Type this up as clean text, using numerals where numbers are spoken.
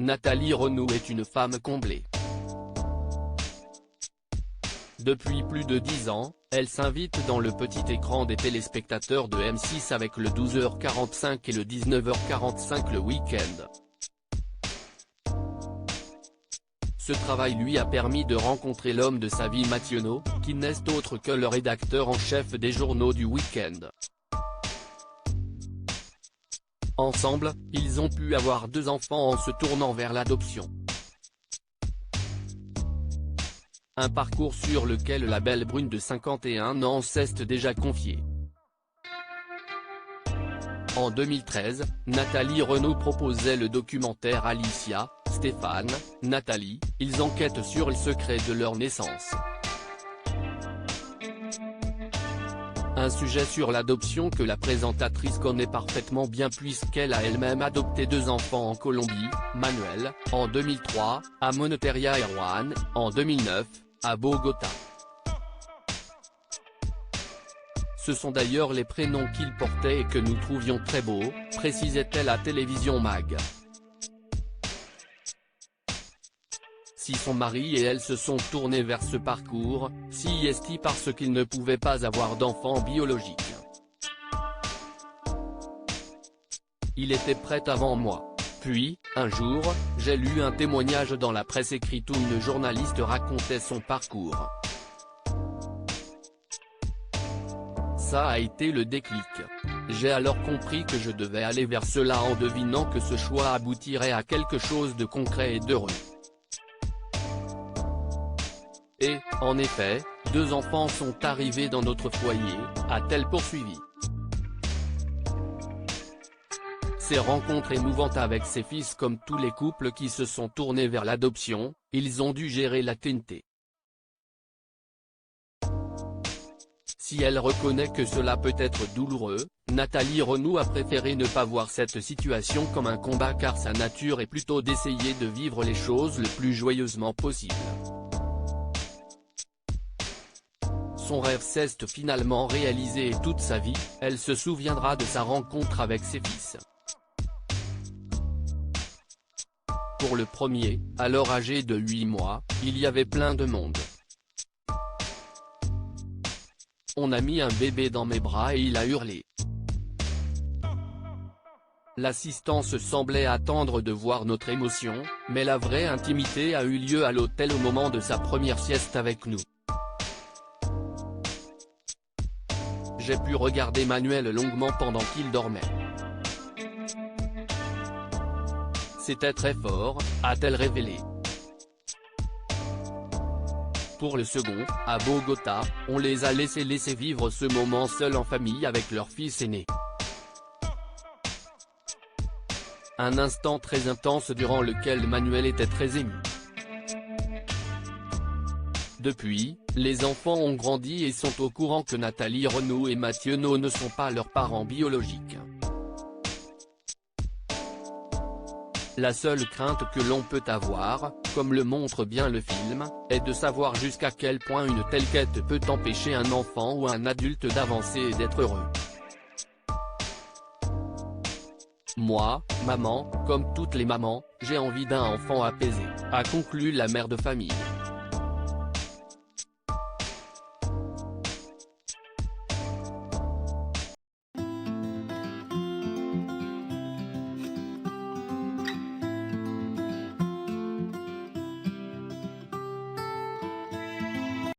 Nathalie Renaud est une femme comblée. Depuis plus de 10 ans, elle s'invite dans le petit écran des téléspectateurs de M6 avec le 12h45 et le 19h45 le week-end. Ce travail lui a permis de rencontrer l'homme de sa vie Mathieu No, qui n'est autre que le rédacteur en chef des journaux du week-end. Ensemble, ils ont pu avoir 2 enfants en se tournant vers l'adoption. Un parcours sur lequel la belle brune de 51 ans s'est déjà confiée. En 2013, Nathalie Renaud proposait le documentaire Alicia, Stéphane, Nathalie, ils enquêtent sur le secret de leur naissance. Un sujet sur l'adoption que la présentatrice connaît parfaitement bien puisqu'elle a elle-même adopté 2 enfants en Colombie, Manuel, en 2003, à Montería et Juan, en 2009, à Bogota. Ce sont d'ailleurs les prénoms qu'il portait et que nous trouvions très beaux, précisait-elle à Télévision Mag. Si son mari et elle se sont tournés vers ce parcours, si est-il parce qu'ils ne pouvaient pas avoir d'enfants biologiques. Il était prêt avant moi. Puis, un jour, j'ai lu un témoignage dans la presse écrite où une journaliste racontait son parcours. Ça a été le déclic. J'ai alors compris que je devais aller vers cela en devinant que ce choix aboutirait à quelque chose de concret et d'heureux. Et, en effet, 2 enfants sont arrivés dans notre foyer, a-t-elle poursuivi. Ces rencontres émouvantes avec ses fils comme tous les couples qui se sont tournés vers l'adoption, ils ont dû gérer la TNT. Si elle reconnaît que cela peut être douloureux, Nathalie Renaud a préféré ne pas voir cette situation comme un combat car sa nature est plutôt d'essayer de vivre les choses le plus joyeusement possible. Son rêve s'est finalement réalisé et toute sa vie, elle se souviendra de sa rencontre avec ses fils. Pour le premier, alors âgé de 8 mois, il y avait plein de monde. On a mis un bébé dans mes bras et il a hurlé. L'assistance semblait attendre de voir notre émotion, mais la vraie intimité a eu lieu à l'hôtel au moment de sa première sieste avec nous. J'ai pu regarder Manuel longuement pendant qu'il dormait. C'était très fort, a-t-elle révélé. Pour le second, à Bogota, on les a laissés vivre ce moment seuls en famille avec leur fils aîné. Un instant très intense durant lequel Manuel était très ému. Depuis, les enfants ont grandi et sont au courant que Nathalie Renaud et Mathieu No ne sont pas leurs parents biologiques. La seule crainte que l'on peut avoir, comme le montre bien le film, est de savoir jusqu'à quel point une telle quête peut empêcher un enfant ou un adulte d'avancer et d'être heureux. Moi, maman, comme toutes les mamans, j'ai envie d'un enfant apaisé, a conclu la mère de famille.